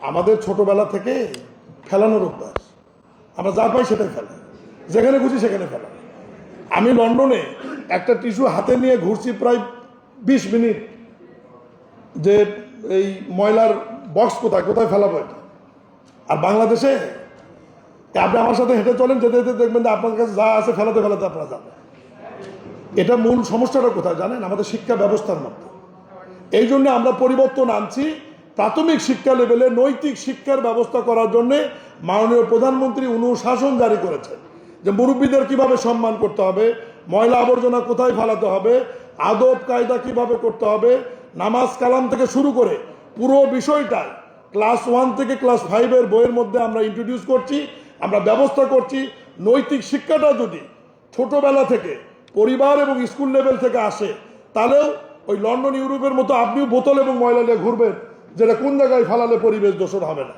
আমাদের ছোটবেলা থেকে ফেলানোর অভ্যাস, আমরা যা পাই সেটাই ফেলা, যেখানে খুশি সেখানে ফেলা। আমি লন্ডনে একটা টিস্যু হাতে নিয়ে ঘুরছি প্রায় 20 মিনিট, যে এই ময়লার বক্স কোথায় কোথায় ফেলাবো এটা। আর বাংলাদেশে আপনি আমার সাথে হেঁটে চলেন, যেতে যেতে দেখবেন যে আপনার কাছে যা আছে ফেলাতে ফেলাতে আপনারা যাবেন। এটা মূল সমস্যাটা কোথায় জানেন? আমাদের শিক্ষা ব্যবস্থার মধ্যে। এই জন্য আমরা পরিবর্তন আনছি। প্রাথমিক শিক্ষা লেভেলে নৈতিক শিক্ষার ব্যবস্থা করার জন্য মাননীয় প্রধানমন্ত্রী অনুশাসন জারি করেছেন, যে মুরব্বীদের কিভাবে সম্মান করতে হবে, ময়লা আবর্জনা কোথায় ফেলাতে হবে, আদব কায়দা কিভাবে করতে হবে, নামাজ কালাম থেকে শুরু করে পুরো বিষয়টা ক্লাস 1 থেকে ক্লাস 5 বইয়ের মধ্যে আমরা ইন্ট্রোডিউস করছি, আমরা ব্যবস্থা করছি। নৈতিক শিক্ষাটা যদি ছোটবেলা থেকে পরিবার এবং স্কুল লেভেল থেকে আসে, তাহলেও ওই লন্ডন ইউরোপের মতো আপনিও বোতল এবং ময়লা নিয়ে ঘুরবেন, যেটা কোন জায়গায় ফালালে পরিবেশ দূষণ হবে না।